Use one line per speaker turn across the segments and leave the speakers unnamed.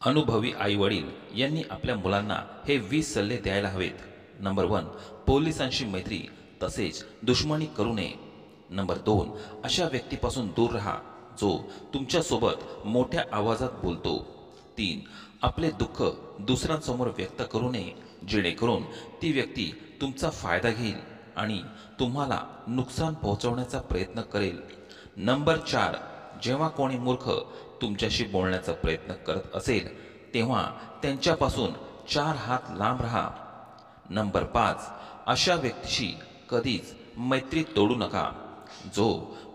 अनुभवी आईवडील यांनी आपल्या मुलांना हे 20 सल्ले द्यायला हवेत. नंबर 1, पोलिसांशी मैत्री तसेच दुश्मनी करू नये. नंबर 2, अशा व्यक्तीपासून दूर राहा जो तुमच्यासोबत मोठ्या आवाजात बोलतो. 3, आपले दुःख दुसऱ्यांसमोर व्यक्त करू नये जेणेकरून ती व्यक्ती तुमचा फायदा घेईल आणि तुम्हाला नुकसान पोहोचवण्याचा प्रयत्न करेल. नंबर 4, जेव्हा कोणी मूर्ख तुमच्याशी बोलण्याचा प्रयत्न करत असेल तेव्हा त्यांच्यापासून 4 हात लांब राहा. नंबर 5, अशा व्यक्तीशी कधीच मैत्री तोडू नका जो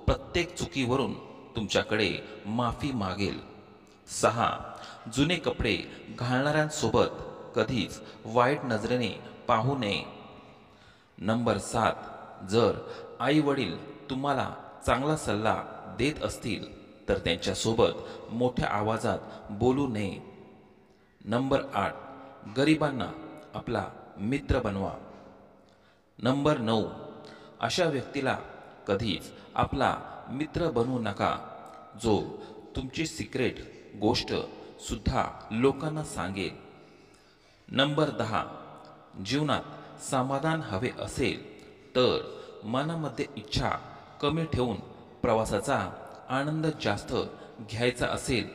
प्रत्येक चुकीवरून तुमच्याकडे माफी मागेल. 6, जुने कपडे घालणाऱ्यांसोबत कधीच वाईट नजरेने पाहू नये. नंबर 7, जर आई वडील तुम्हाला चांगला सल्ला देत असतील तर त्यांच्यासोबत मोठ्या आवाजात बोलू नये. नंबर 8, गरिबांना आपला मित्र बनवा. नंबर 9, अशा व्यक्तीला कधीच आपला मित्र बनवू नका जो तुमची सिक्रेट गोष्ट सुद्धा लोकांना सांगेल. नंबर 10, जीवनात समाधान हवे असेल तर मनामध्ये इच्छा कमी ठेवून प्रवासाचा आनंद जास्त घ्यायचा असेल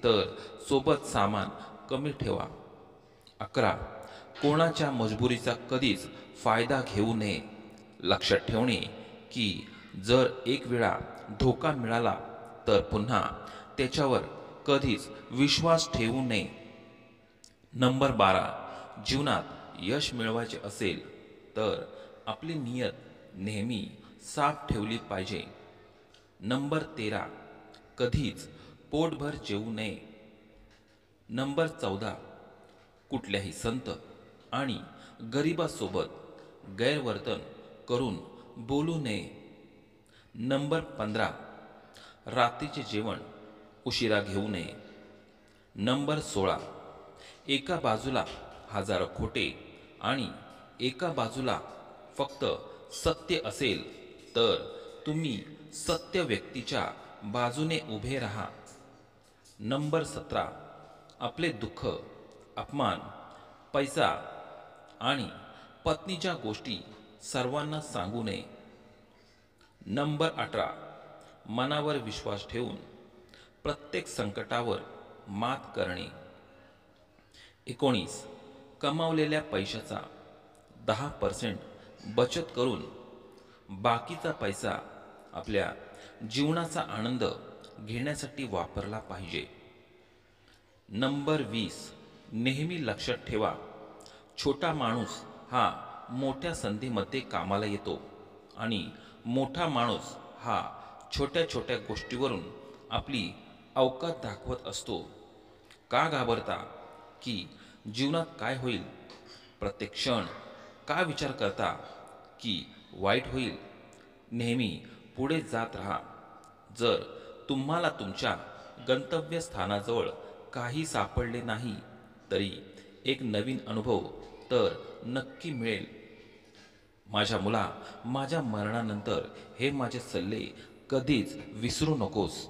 तर सोबत सामान कमी ठेवा. 11, कोणाच्या मजबुरीचा कधीच फायदा घेऊ नये. लक्षात ठेवणे की जर एक वेळा धोका मिळाला तर पुन्हा त्याच्यावर कधीच विश्वास ठेवू नये. नंबर 12, जीवनात यश मिळवायचे असेल तर आपली नियत नेहमी साफ ठेवली पाहिजे. नंबर 13, कधीच पोटभर जेवू नये. नंबर 14, कुठल्याही संत आणि गरिबासोबत गैरवर्तन करून बोलू नये. नंबर 15, रात्रीचे जेवण उशिरा घेऊ नये. नंबर 16, एका बाजूला हजारो खोटे आणि एका बाजूला फक्त सत्य असेल तर तुम्ही सत्य व्यक्तीच्या बाजूने उभे राहा. नंबर 17, आपले दुःख, अपमान, पैसा आणि पत्नीच्या गोष्टी सर्वांना सांगू नये. नंबर 18, मनावर विश्वास ठेवून प्रत्येक संकटावर मात करणे. 19, कमावलेल्या पैशाचा 10% बचत करून बाकीचा पैसा आपल्या जीवनाचा आनंद घेण्यासाठी वापरला पाहिजे. नंबर 20, नेहमी लक्षात ठेवा, छोटा माणूस हा मोठ्या संधीमध्ये कामाला येतो आणि मोठा माणूस हा छोट्या छोट्या गोष्टीवरून आपली अवकात दाखवत असतो. का घाबरता की जीवनात काय होईल? प्रत्येक क्षण का विचार करता की वाईट होईल? नेहमी पुढे जात राहा. जर तुम्हाला तुमच्या गंतव्यस्थानाजवळ काही सापडले नाही तरी एक नवीन अनुभव तर नक्की मिळेल. माझ्या मुला, माझ्या मरणानंतर हे माझे सल्ले कधीच विसरू नकोस.